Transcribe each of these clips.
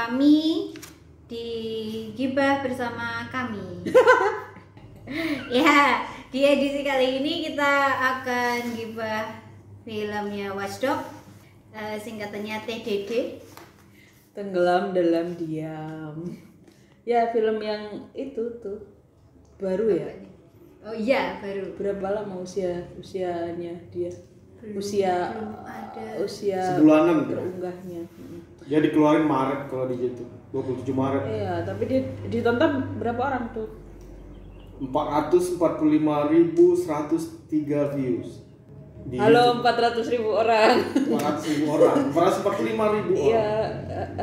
kami di Gibah bersama kami. Ya, di edisi kali ini kita akan gibah filmnya Watchdog, singkatannya TDD. Tenggelam dalam diam. Ya, film yang itu tuh baru ya. Oh iya, baru. Berapa lama usianya dia? Belum ada. Usia sebulanan terenggahnya. Dia dikeluarin Maret kalau di situ, 27 Maret. Iya, tapi dia ditonton berapa orang tuh? 445.103 views. Halo 400.000 orang. 400.000 orang, 445.000 orang. Iya,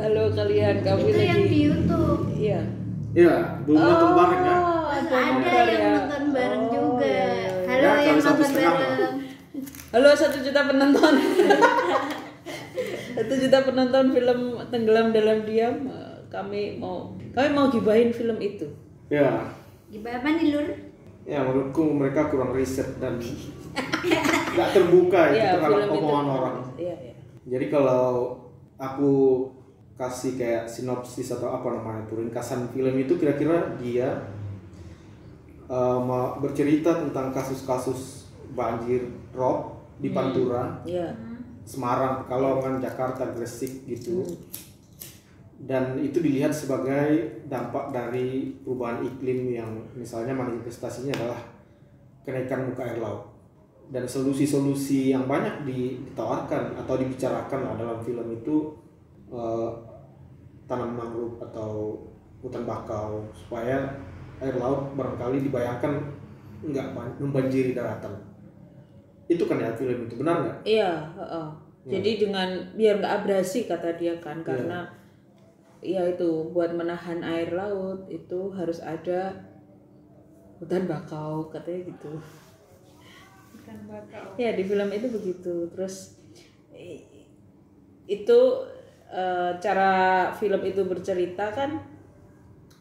halo kalian, kami Itu lagi. yang di YouTube. Iya. Iya, belum nonton bareng ya. Ada yang nonton bareng juga. Iya. Halo Ya, yang kali satu nonton setengah. bareng. Halo 1 juta penonton. 1 juta penonton film Tenggelam dalam Diam. Kami mau gibahin film itu. Ya, Gibah apa nih, Lur? ya menurutku mereka kurang riset dan nggak terbuka itu terhadap omongan orang. Iya. Jadi kalau aku kasih kayak sinopsis atau apa namanya tuh ringkasan film itu, kira-kira dia bercerita tentang kasus-kasus banjir rob di Pantura, Iya. Semarang, Pekalongan, Jakarta, Gresik gitu. Dan itu dilihat sebagai dampak dari perubahan iklim yang misalnya manifestasinya adalah kenaikan muka air laut. Dan solusi-solusi yang banyak ditawarkan atau dibicarakan lah dalam film itu, tanam mangrove atau hutan bakau supaya air laut barangkali dibayangkan nggak membanjiri daratan. Itu kan ya film itu, benar nggak? Iya, Jadi dengan biar nggak abrasi kata dia kan, karena ya itu buat menahan air laut itu harus ada hutan bakau katanya gitu. Hutan bakau. Ya di film itu begitu. Terus itu cara film itu bercerita kan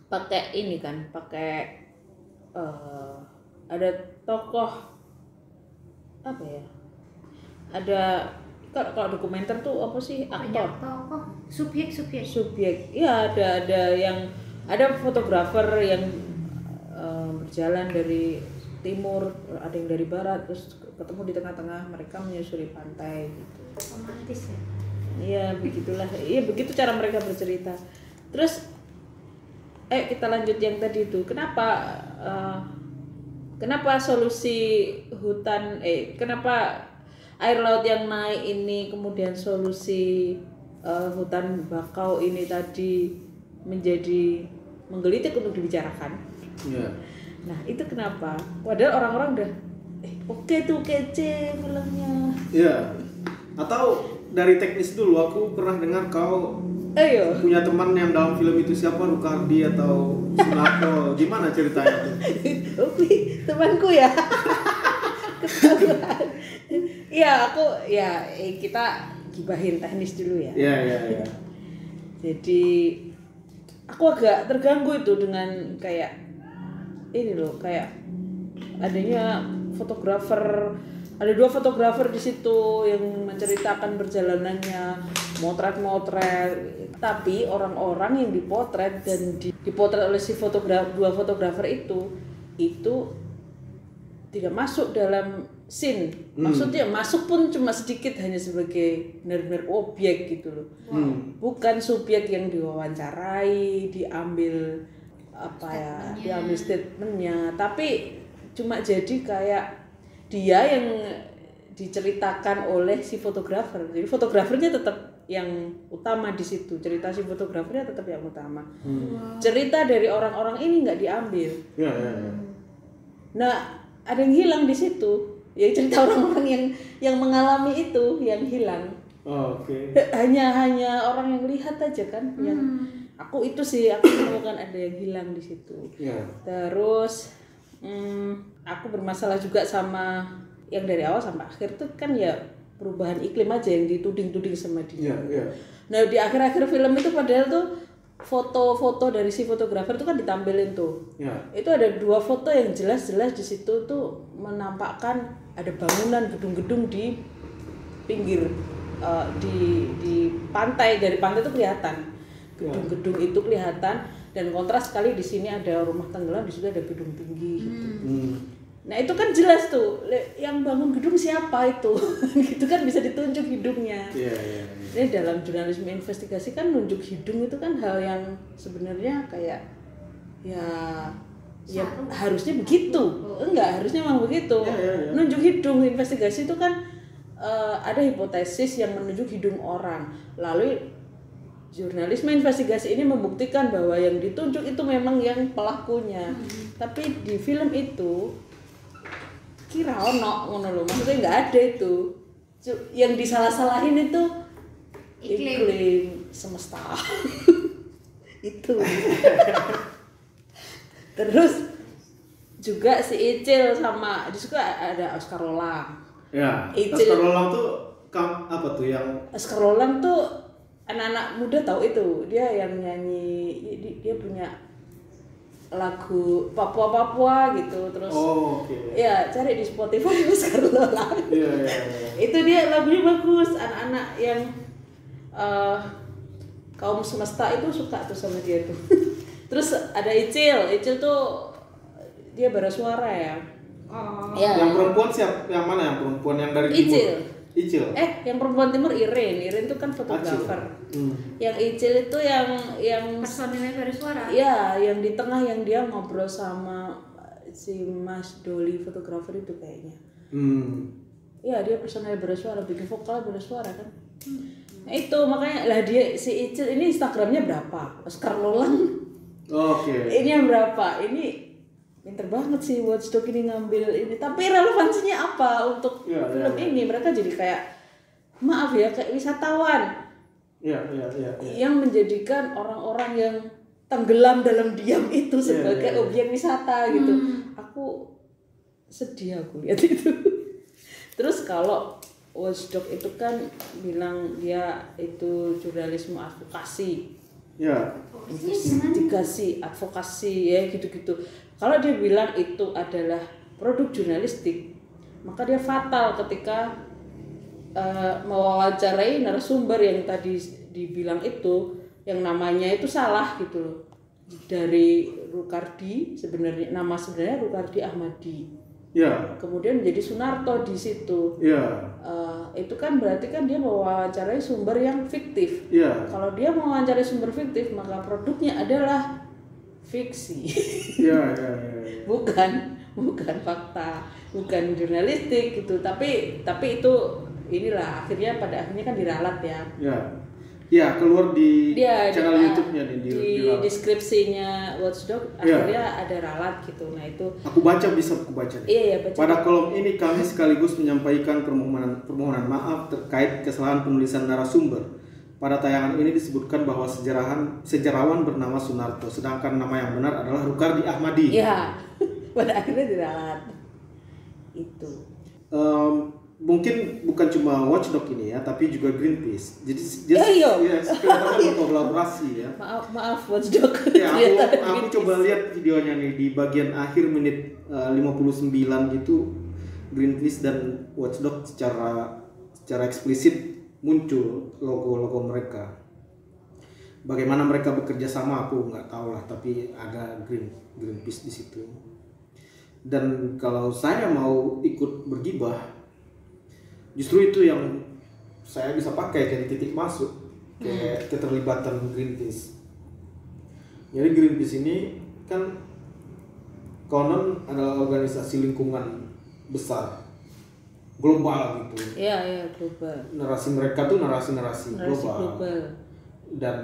pakai ini kan, pakai ada tokoh apa ya? Ada kalau dokumenter tuh apa sih, aktor? Banyak tokoh, subjek. Ya ada fotografer yang berjalan dari timur, ada yang dari barat, terus ketemu di tengah-tengah, mereka menyusuri pantai gitu. Romantis ya. Iya begitulah, iya begitu cara mereka bercerita. Terus kita lanjut yang tadi itu, kenapa solusi hutan kenapa air laut yang naik ini kemudian solusi hutan bakau ini tadi menjadi menggelitik untuk dibicarakan. Iya. Nah itu kenapa? Padahal orang-orang udah oke tuh kece filmnya. Iya. Atau dari teknis dulu, aku pernah dengar kau punya teman yang dalam film itu, siapa, Rukardi atau Sunarto, gimana ceritanya tuh? Temanku ya. Iya kita gibahin teknis dulu ya. Iya. Jadi aku agak terganggu itu dengan kayak ini loh, kayak adanya fotografer, ada 2 fotografer di situ yang menceritakan perjalanannya, motret, tapi orang-orang yang dipotret dan dipotret oleh si 2 fotografer itu tidak masuk dalam scene. Maksudnya masuk pun cuma sedikit, hanya sebagai benar-benar objek gitu loh. Bukan subjek yang diwawancarai, diambil diambil statementnya, tapi cuma jadi kayak dia yang diceritakan oleh si fotografer. Jadi fotografernya tetap yang utama di situ, cerita si fotografernya tetap yang utama. Cerita dari orang-orang ini nggak diambil. Iya. Nah, ada yang hilang di situ. Ya cerita orang-orang yang mengalami itu yang hilang. Oke. Hanya orang yang lihat aja kan. Yang aku menemukan ada yang hilang di situ. Iya. Terus aku bermasalah juga sama yang dari awal sampai akhir tuh kan ya perubahan iklim aja yang dituding-tuding sama dia. Iya. Nah di akhir-akhir film itu padahal tuh foto-foto dari si fotografer itu kan ditampilin tuh. Ya. Itu ada 2 foto yang jelas-jelas di situ tuh menampakkan ada bangunan gedung-gedung di pinggir di pantai, dari pantai itu kelihatan. Gedung-gedung itu kelihatan, dan kontras sekali di sini ada rumah tenggelam, di situ ada gedung tinggi gitu. Nah itu kan jelas tuh, yang bangun gedung siapa itu, gitu kan bisa ditunjuk hidungnya. Ini dalam jurnalisme investigasi kan nunjuk hidung itu kan hal yang sebenarnya kayak ya harusnya begitu, enggak harusnya memang begitu. Nunjuk hidung investigasi itu kan ada hipotesis yang menunjuk hidung orang, lalu jurnalisme investigasi ini membuktikan bahwa yang ditunjuk itu memang yang pelakunya. Tapi di film itu kira ngono lho, maksudnya nggak ada itu. Yang disalah-salahin itu iklim semesta. Itu. Terus juga si Icil sama di suka ada Oscar Rolang. Ya, Icil, Oscar Rolang tuh apa tuh yang Oscar Rolang tuh anak-anak muda tahu itu, dia yang nyanyi, dia punya lagu Papua gitu, terus ya cari di Spotify Oscar Rolang. Itu dia lagunya bagus, anak-anak yang kaum semesta itu suka tuh sama dia tuh. Terus ada Icil tuh dia bersuara ya. Yang perempuan yang mana yang perempuan yang dari timur? Icil. Yang perempuan timur Irin tuh kan fotografer. Yang Icil itu yang personilnya bersuara. Iya, yang di tengah yang dia ngobrol sama si Mas Doli fotografer itu kayaknya. Iya, dia personil bersuara, bikin vokal bersuara kan. Nah itu makanya lah dia si Icil ini Instagramnya berapa? Oscar Rolang. Ini yang berapa? Ini pinter banget sih Watchdog ini ngambil ini, tapi relevansinya apa untuk film ini? Mereka jadi kayak maaf ya kayak wisatawan yang menjadikan orang-orang yang tenggelam dalam diam itu sebagai objek wisata gitu. Aku sedih aku lihat itu. Terus kalau Watchdog itu kan bilang dia itu jurnalisme advokasi. Investigasi, advokasi ya gitu-gitu. Kalau dia bilang itu adalah produk jurnalistik, maka dia fatal ketika mewawancarai narasumber yang tadi dibilang itu, yang namanya itu salah gitu loh. Dari Rukardi, sebenarnya nama sebenarnya Rukardi Ahmadi. Kemudian jadi Sunarto di situ. Itu kan berarti kan dia mewawancarai sumber yang fiktif. Kalau dia mewawancarai sumber fiktif, maka produknya adalah fiksi. Bukan fakta, bukan jurnalistik gitu. Tapi itu inilah pada akhirnya kan diralat ya. Keluar di channel YouTube-nya di deskripsinya Watchdog akhirnya ada ralat gitu. Nah itu aku baca. Iya, baca. Pada kolom ini kami sekaligus menyampaikan permohonan maaf terkait kesalahan penulisan narasumber. Pada tayangan ini disebutkan bahwa sejarawan bernama Sunarto, sedangkan nama yang benar adalah Rukardi Ahmadi. Iya, pada akhirnya diralat. Itu. Mungkin bukan cuma Watchdog ini ya, tapi juga Greenpeace. Jadi kelihatan berkolaborasi ya. Maaf Watchdog. Aku coba lihat videonya nih di bagian akhir menit 59 gitu, Greenpeace dan Watchdog secara eksplisit muncul logo mereka. Bagaimana mereka bekerja sama aku nggak tahu lah, tapi ada Greenpeace di situ. Dan kalau saya mau ikut bergibah, justru itu yang saya bisa pakai jadi titik masuk ke keterlibatan Greenpeace. Jadi Greenpeace ini kan konon adalah organisasi lingkungan besar global gitu. Iya, global. Narasi mereka tuh narasi global. Dan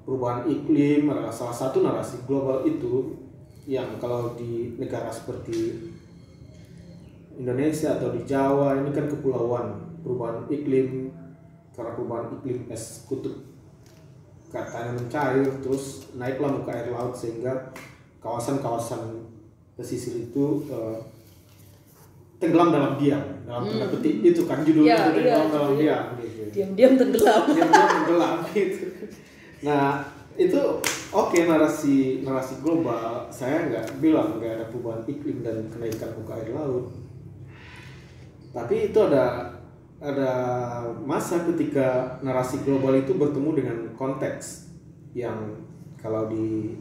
perubahan iklim adalah salah satu narasi global itu yang kalau di negara seperti Indonesia atau di Jawa ini kan kepulauan, perubahan iklim, karena perubahan iklim es kutub katanya mencair, terus naiklah muka air laut sehingga kawasan-kawasan pesisir itu tenggelam dalam diam, dalam tanda petik itu kan judulnya, tenggelam dalam diam gitu. Diam-diam tenggelam gitu. Nah itu narasi global. Saya nggak bilang nggak ada perubahan iklim dan kenaikan muka air laut, tapi itu ada masa ketika narasi global itu bertemu dengan konteks yang kalau di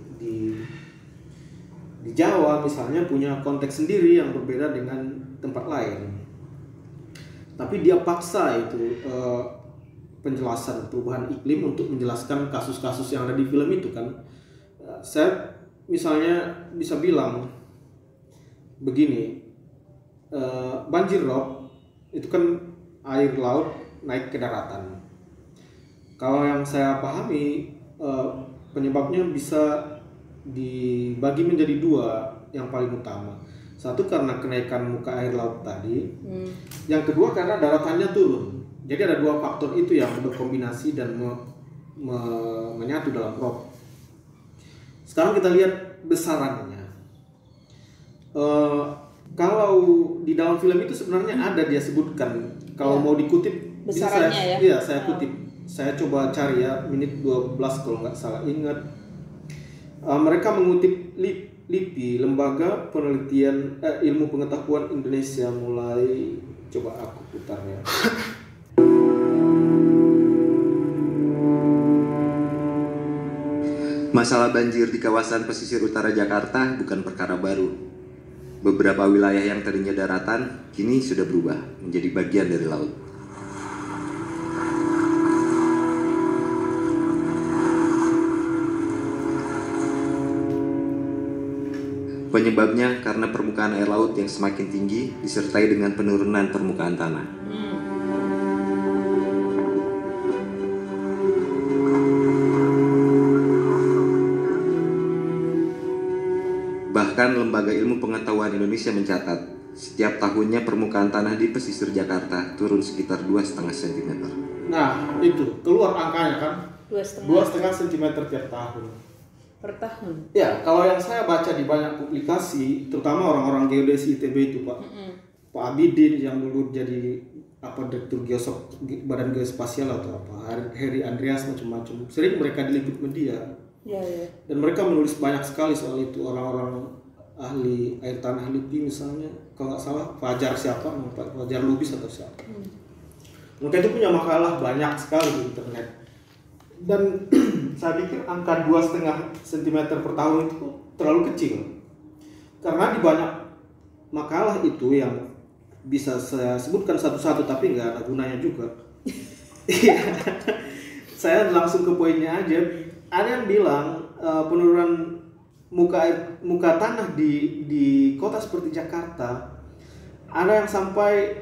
Jawa misalnya punya konteks sendiri yang berbeda dengan tempat lain. Tapi dia paksa itu penjelasan perubahan iklim untuk menjelaskan kasus-kasus yang ada di film itu kan. Saya misalnya bisa bilang begini, banjir rob itu kan air laut naik ke daratan. Kalau yang saya pahami penyebabnya bisa dibagi menjadi dua yang paling utama. Satu karena kenaikan muka air laut tadi, yang kedua karena daratannya turun. Jadi ada dua faktor itu yang berkombinasi dan menyatu dalam rob. Sekarang kita lihat besarannya. Kalau di dalam film itu sebenarnya ada dia sebutkan. Kalau mau dikutip, besarannya bisa saya kutip. Saya coba cari ya, menit 12 kalau nggak salah ingat. Mereka mengutip LIPI, Lembaga Penelitian Ilmu Pengetahuan Indonesia, mulai coba aku putar ya. Masalah banjir di kawasan pesisir utara Jakarta bukan perkara baru. Beberapa wilayah yang tadinya daratan kini sudah berubah menjadi bagian dari laut. Penyebabnya karena permukaan air laut yang semakin tinggi disertai dengan penurunan permukaan tanah. Bahkan Lembaga Ilmu Pengetahuan Indonesia mencatat, setiap tahunnya permukaan tanah di pesisir Jakarta turun sekitar 2,5 cm. Nah, itu keluar angkanya kan? 2,5 cm tiap tahun. Per tahun. Ya, kalau yang saya baca di banyak publikasi, terutama orang-orang geodesi ITB itu Pak Abidin yang dulu jadi Direktur Badan Geospasial atau apa, Heri Andreas macam-macam, sering mereka diliput media. Ya. Dan mereka menulis banyak sekali soal itu, orang-orang ahli air tanah LIPI misalnya, kalau nggak salah Fajar Fajar Lubis atau siapa. Mereka itu punya makalah banyak sekali di internet. Dan saya pikir angka 2,5 cm per tahun itu terlalu kecil. Karena di banyak makalah itu yang bisa saya sebutkan satu-satu tapi nggak ada gunanya juga. Saya langsung ke poinnya aja. Ada yang bilang penurunan muka tanah di kota seperti Jakarta ada yang sampai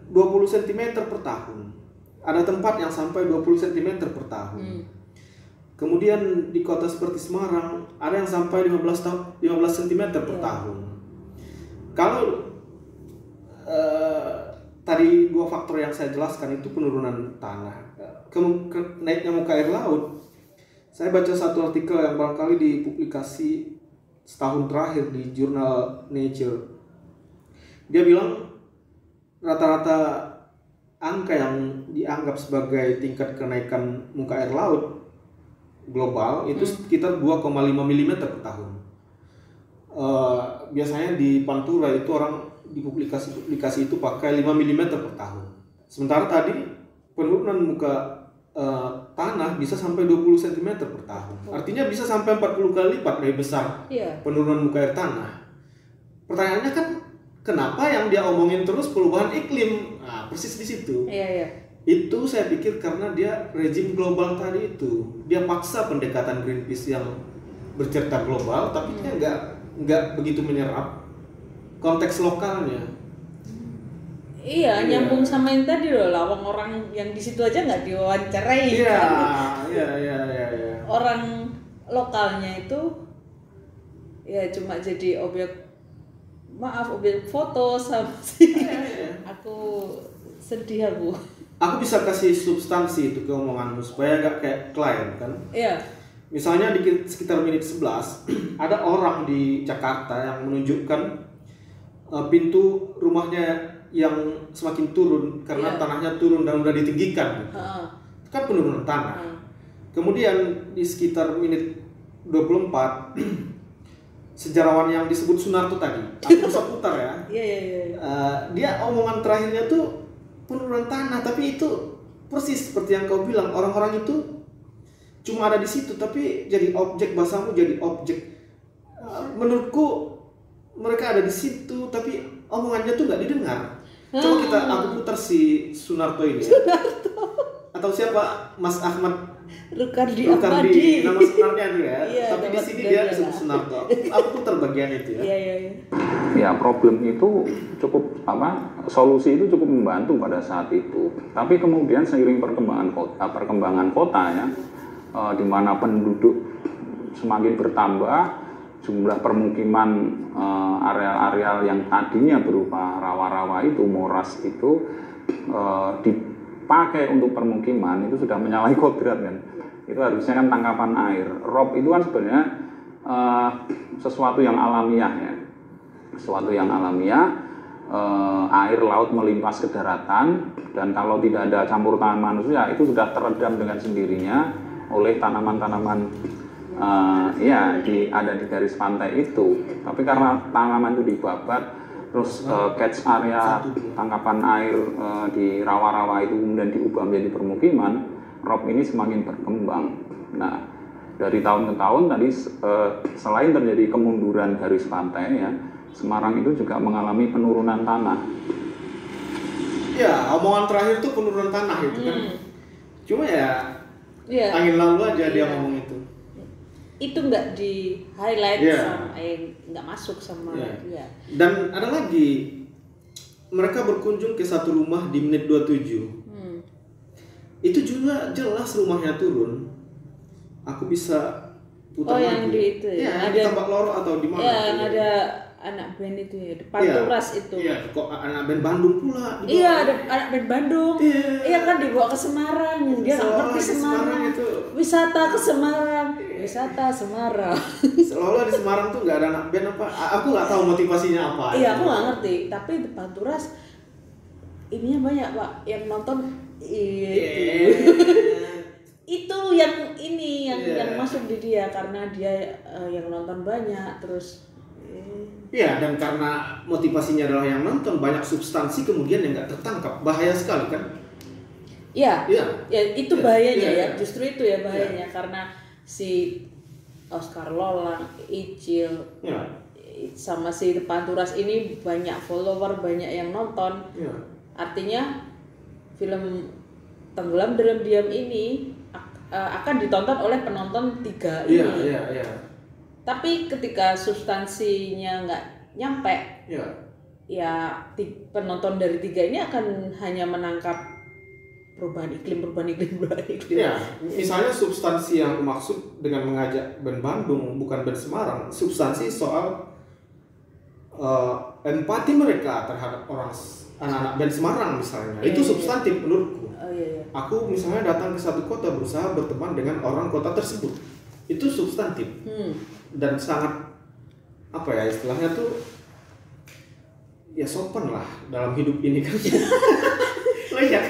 20 cm per tahun. Ada tempat yang sampai 20 cm per tahun. Kemudian di kota seperti Semarang ada yang sampai 15 cm per tahun. Kalau tadi dua faktor yang saya jelaskan itu penurunan tanah, naiknya muka air laut. Saya baca satu artikel yang barangkali dipublikasi setahun terakhir di jurnal Nature. Dia bilang rata-rata angka yang dianggap sebagai tingkat kenaikan muka air laut global itu sekitar 2,5 mm per tahun. Biasanya di Pantura itu orang di publikasi itu pakai 5 mm per tahun. Sementara tadi penurunan muka tanah bisa sampai 20 cm per tahun. Artinya bisa sampai 40 kali lipat lebih besar penurunan muka air tanah. Pertanyaannya kan, kenapa yang dia omongin terus perubahan iklim? Nah, persis di situ. Itu saya pikir karena dia rezim global tadi itu. Dia paksa pendekatan Greenpeace yang bercerita global, tapi dia nggak begitu menyerap konteks lokalnya. Iya, nyambung sama yang tadi loh, lawang orang yang di situ aja nggak diwawancarai. Iya. Orang lokalnya itu ya cuma jadi objek foto sama sih. Aku sedih aku. Aku bisa kasih substansi itu ke omonganmu supaya nggak kayak klien kan? Iya. Misalnya di sekitar menit 11 ada orang di Jakarta yang menunjukkan pintu rumahnya yang semakin turun karena tanahnya turun dan udah ditinggikan. Itu kan penurunan tanah. Kemudian di sekitar menit 24 sejarawan yang disebut Sunarto tadi, aku bisa putar ya. Dia omongan terakhirnya tuh penurunan tanah, tapi itu persis seperti yang kau bilang, orang-orang itu cuma ada di situ, tapi jadi objek, bahasamu jadi objek. Menurutku mereka ada di situ, tapi omongannya tuh nggak didengar. Coba aku putar si Sunarto ini. Atau siapa, Mas Ahmad Rukardi, nama sebenarnya itu ya. Iya, tapi di sini dia disebut Sunarto. Aku putar bagian itu ya. Iya. Ya, problem itu cukup solusi itu cukup membantu pada saat itu. Tapi kemudian seiring perkembangan kota ya, di mana penduduk semakin bertambah, jumlah permukiman areal-areal yang tadinya berupa rawa-rawa itu, moras itu dipakai untuk permukiman, itu sudah menyalahi kodrat kan. Itu harusnya kan tangkapan air. Rob itu kan sebenarnya sesuatu yang alamiah ya. Sesuatu yang alamiah, air laut melimpas ke daratan, dan kalau tidak ada campur tangan manusia itu sudah teredam dengan sendirinya oleh tanaman-tanaman ada di garis pantai itu. Tapi karena tanaman itu dibabat, terus catch area tangkapan air di rawa-rawa itu kemudian diubah menjadi permukiman, rob ini semakin berkembang. Nah, dari tahun ke tahun tadi selain terjadi kemunduran garis pantai ya, Semarang itu juga mengalami penurunan tanah. Ya, omongan terakhir itu penurunan tanah itu kan. Cuma angin lalu aja dia ngomong itu. Itu nggak di highlight sama nggak masuk sama dia. Dan ada lagi, mereka berkunjung ke satu rumah di menit 27. Itu juga jelas rumahnya turun. Aku bisa putar lagi. Yang di itu ya. Yang di Tambak Loro atau di mana? Yang ada anak band itu ya, Panturas itu. Iya, kok anak band Bandung pula. Iya, ada anak band Bandung. Iya kan dibawa ke Semarang. Dia nggak ngerti Semarang. Itu. Wisata ke Semarang. Wisata Semarang. Seolah di Semarang tuh nggak ada anak band apa? Aku nggak tahu motivasinya apa. Iya, aku nggak ngerti. Tapi di Panturas ininya banyak Pak yang nonton. Itu yang ini yang masuk di dia karena dia yang nonton banyak terus. Iya, dan karena motivasinya adalah yang nonton, banyak substansi kemudian yang nggak tertangkap, bahaya sekali kan? Iya, itu bahayanya ya, justru itu ya bahayanya karena si Oscar Lolang, Icil, sama si Panturas ini banyak follower, banyak yang nonton. Artinya film Tenggelam Dalam Diam ini akan ditonton oleh penonton 3 ini. Iya. Tapi ketika substansinya nggak nyampe, penonton dari 3 ini akan hanya menangkap perubahan iklim. Ya, misalnya substansi yang aku maksud dengan mengajak band Bandung bukan band Semarang, substansi soal empati mereka terhadap anak-anak band Semarang misalnya, itu substantif menurutku. Aku misalnya datang ke satu kota berusaha berteman dengan orang kota tersebut, itu substantif. Dan sangat istilahnya tuh ya sopan lah dalam hidup ini kan. Iya.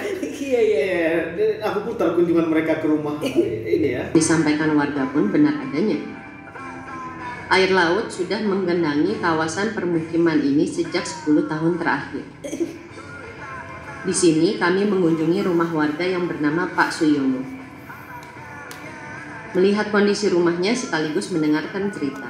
Aku putar kunjungan mereka ke rumah ini ya. Disampaikan warga pun benar adanya. Air laut sudah menggenangi kawasan permukiman ini sejak 10 tahun terakhir. Di sini kami mengunjungi rumah warga yang bernama Pak Suyono. Melihat kondisi rumahnya sekaligus mendengarkan cerita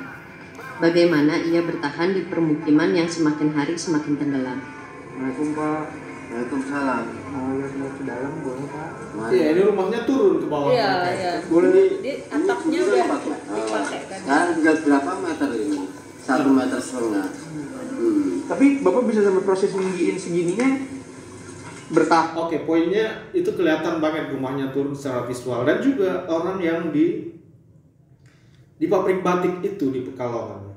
bagaimana ia bertahan di permukiman yang semakin hari semakin tenggelam. Assalamualaikum Pak. Waalaikumsalam. Mau lihat ke dalam boleh Pak? Iya, ini rumahnya turun ke bawah. Iya. Boleh di atapnya udah dipakai kan. Nah, berapa meter ini? 1,5 meter. Tapi Bapak bisa sampai proses tinggiin segininya bertahap. Oke, poinnya itu kelihatan banget rumahnya turun secara visual, dan juga orang yang di pabrik batik itu di Pekalongan.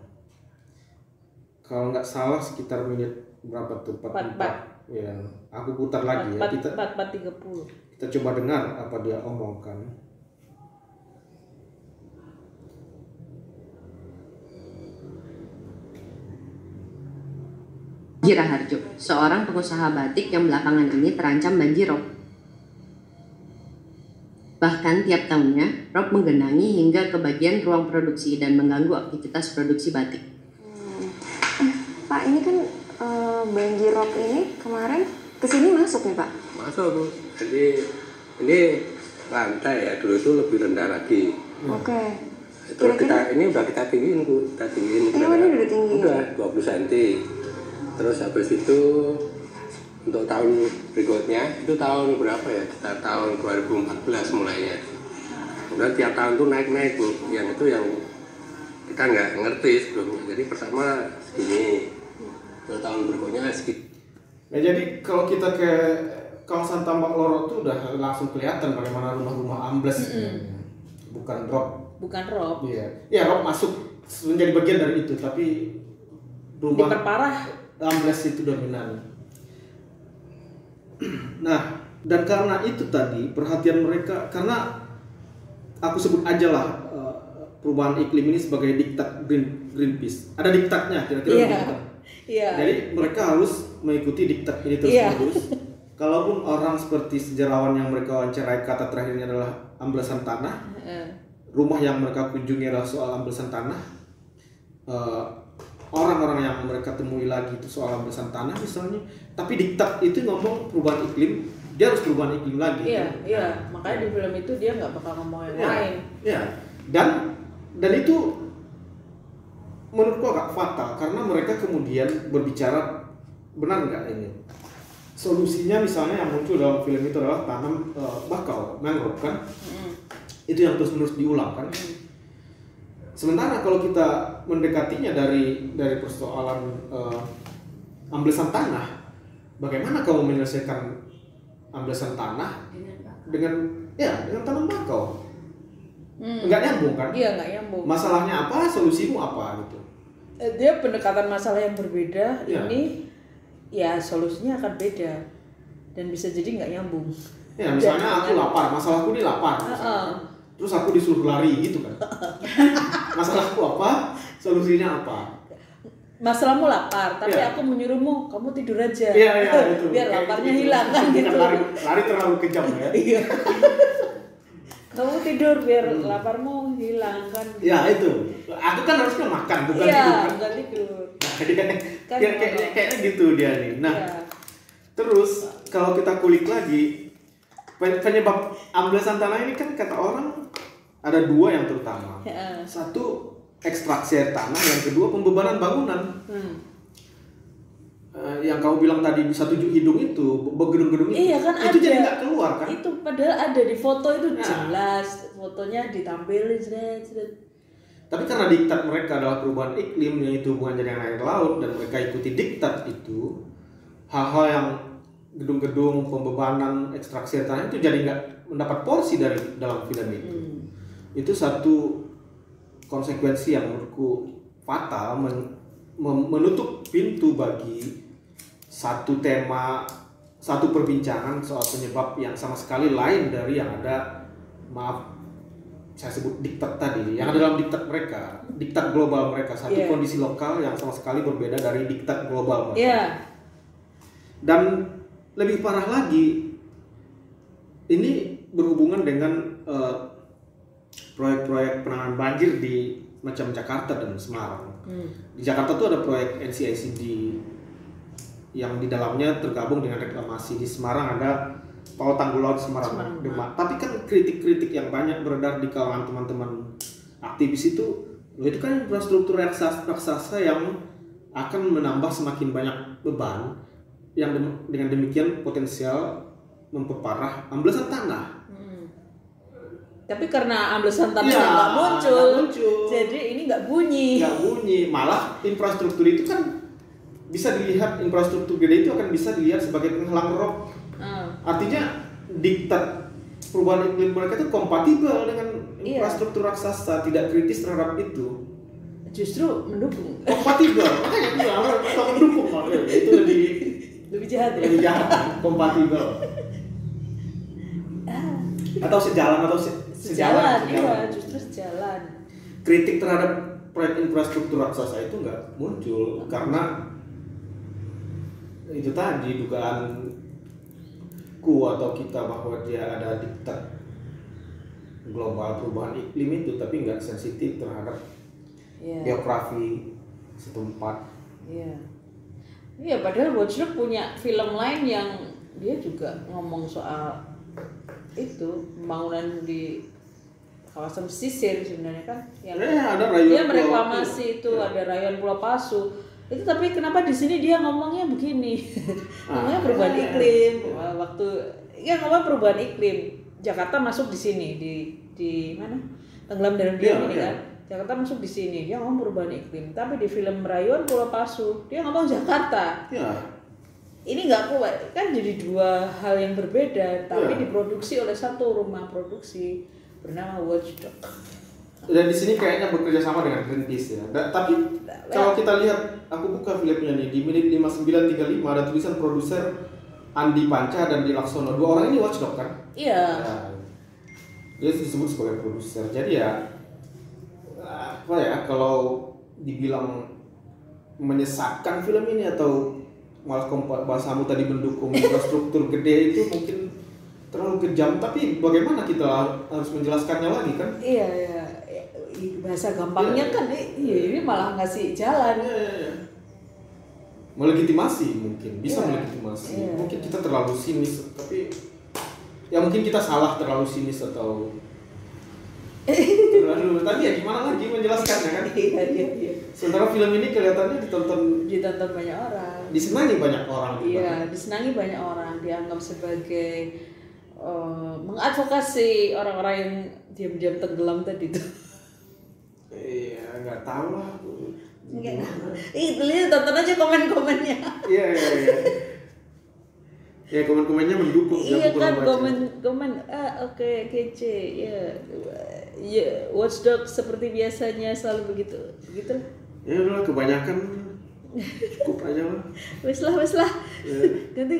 Kalau nggak salah sekitar menit berapa tuh? 44. Ya, aku putar lagi ya. 4:30. Kita coba dengar apa dia omongkan. Raharjo, seorang pengusaha batik yang belakangan ini terancam banjirop. Bahkan tiap tahunnya, rob menggenangi hingga ke bagian ruang produksi dan mengganggu aktivitas produksi batik. Pak, ini kan banjir rob ini kemarin kesini masuk nih Pak? Masuk Bu. Jadi ini lantai ya, dulu itu lebih rendah lagi. Oke. Itu ini udah kita tinggiin tuh, kita tinggiin. Ini udah tinggi. Udah 20 cm. Terus habis itu untuk tahun berikutnya itu tahun berapa ya? Kita tahun 2014 mulainya. Kemudian tiap tahun tuh naik-naik Bu. Yang itu yang kita nggak ngerti sebelumnya. Jadi pertama segini, ke tahun berikutnya segitu. Nah, jadi kalau kita ke kawasan Tambak Loro tuh udah langsung kelihatan bagaimana rumah-rumah ambles. Bukan drop. Bukan rob. Iya. Ya, rob masuk menjadi bagian dari itu, tapi rumah diperparah ambles itu dominan. Nah, dan karena itu tadi perhatian mereka, karena aku sebut aja lah perubahan iklim ini sebagai diktat Greenpeace. Ada diktatnya kira-kira begitu. Jadi mereka harus mengikuti diktat ini terus-menerus. Kalaupun orang seperti sejarawan yang mereka wawancarai kata terakhirnya adalah amblesan tanah, rumah yang mereka kunjungi adalah soal amblesan tanah, orang-orang yang mereka temui lagi itu soal amblesan tanah misalnya, tapi diktat itu ngomong perubahan iklim, dia harus perubahan iklim lagi. Makanya di film itu dia nggak bakal ngomong yang lain. Dan itu menurutku agak fatal karena mereka kemudian berbicara benar nggak ini solusinya, misalnya yang muncul dalam film itu adalah tanam bakau mangrove kan, itu yang terus-menerus diulang kan. Sementara kalau kita mendekatinya dari persoalan amblesan tanah, bagaimana kamu menyelesaikan amblesan tanah dengan tanam bakau? Nggak nyambung kan? Iya, nggak nyambung. Masalahnya apa? Solusimu apa gitu? Dia pendekatan masalah yang berbeda. Ini ya solusinya akan beda dan bisa jadi nggak nyambung. Ya misalnya aku lapar, masalahku ini lapar. Terus aku disuruh lari gitu kan? Masalahku apa? Solusinya apa? Masalahmu lapar, tapi aku menyuruhmu kamu tidur aja. Iya itu. Biar laparnya hilang kan gitu. Lari terlalu kejam ya. Kamu tidur biar laparmu hilang kan. Ya itu. Aku kan harusnya makan bukan tidur. Iya, bukan tidur. Kayaknya gitu dia nih. Nah, terus kalau kita kulik lagi penyebab amblesan tanah ini kan kata orang ada dua yang terutama. Satu ekstraksi air tanah, yang kedua pembebanan bangunan. Yang kamu bilang tadi bisa 7 hidung itu, gedung-gedung itu, kan itu ada. Jadi nggak keluar kan? Itu padahal ada di foto itu jelas, fotonya ditampilin Tapi karena diktat mereka adalah perubahan iklim yang itu hubungannya dengan air laut dan mereka ikuti diktat itu, hal-hal yang gedung-gedung pembebanan ekstraksi air tanah itu jadi nggak mendapat porsi dari dalam film itu. Itu satu konsekuensi yang menurutku fatal, menutup pintu bagi satu tema, satu perbincangan soal penyebab yang sama sekali lain dari yang ada, maaf saya sebut diktat tadi, yang ada dalam diktat mereka, diktat global mereka, satu kondisi lokal yang sama sekali berbeda dari diktat global mereka. Dan lebih parah lagi, ini berhubungan dengan proyek-proyek penanganan banjir di macam Jakarta dan Semarang. Di Jakarta tuh ada proyek NCICD yang di dalamnya tergabung dengan reklamasi. Di Semarang ada Paut Tanggul Laut Semarang Demak. Tapi kan kritik-kritik yang banyak beredar di kalangan teman-teman aktivis itu kan infrastruktur raksasa yang akan menambah semakin banyak beban, yang dengan demikian potensial memperparah amblesan tanah. Tapi karena amblesan tanah nggak muncul, jadi ini nggak bunyi. Malah infrastruktur itu kan bisa dilihat, infrastruktur gede itu akan bisa dilihat sebagai penghalang rob. Artinya diktat perubahan iklim mereka itu kompatibel dengan infrastruktur raksasa, tidak kritis terhadap itu. Justru mendukung. Kompatibel, makanya atau mendukung itu lebih jahat ya. Lebih jahat, kompatibel. Atau sejalan sejalan. Justru sejalan. Kritik terhadap proyek infrastruktur raksasa itu nggak muncul karena itu tadi dugaanku atau kita bahwa dia ada diktat global perubahan iklim itu, tapi nggak sensitif terhadap geografi setempat. Iya, padahal Watchdog punya film lain yang dia juga ngomong soal itu pembangunan di kawasan pesisir sebenarnya kan yang ada rayuan dia mereklamasi itu ada rayuan Pulau Pasu itu, tapi kenapa di sini dia ngomongnya begini? Ngomongnya perubahan iklim waktu ngomong perubahan iklim. Jakarta masuk di sini di mana? Tenggelam dalam diam ini kan. Jakarta masuk di sini, dia ngomong perubahan iklim. Tapi di film Rayuan Pulau Pasu, dia ngomong Jakarta. Ini nggak kuat, kan jadi dua hal yang berbeda, tapi diproduksi oleh satu rumah produksi bernama Watchdog. Dan di sini kayaknya bekerja sama dengan Greenpeace ya. Tapi kalau kita lihat, aku buka filmnya nih di menit 59:35 ada tulisan produser Andi Panca dan Di Laksono. Dua orang ini Watchdog kan? Iya. Dia disebut sebagai produser. Jadi ya apa ya, kalau dibilang menyesatkan film ini atau malah bahasamu tadi mendukung infrastruktur gede itu mungkin terlalu kejam, tapi bagaimana kita harus menjelaskannya lagi kan? Iya, bahasa gampangnya kan ini malah ngasih jalan. Melegitimasi mungkin, bisa melegitimasi. Mungkin kita terlalu sinis, tapi ya mungkin kita salah terlalu sinis atau terlalu tadi ya gimana lagi menjelaskannya kan? Iya. Sementara film ini kelihatannya ditonton banyak orang. Disenangi banyak orang. Iya, disenangi banyak orang, dianggap sebagai mengadvokasi orang-orang yang diam-diam tenggelam tadi tuh. Iya, nggak tahu lah. Itu lihat, tonton aja komen-komennya. Iya. Ya komen-komennya mendukung. Iya kan, komen oke, kece. Ya, Watchdog seperti biasanya selalu begitu. Gitu. Ya udah kebanyakan cukup aja lah. Wes lah. Ganti.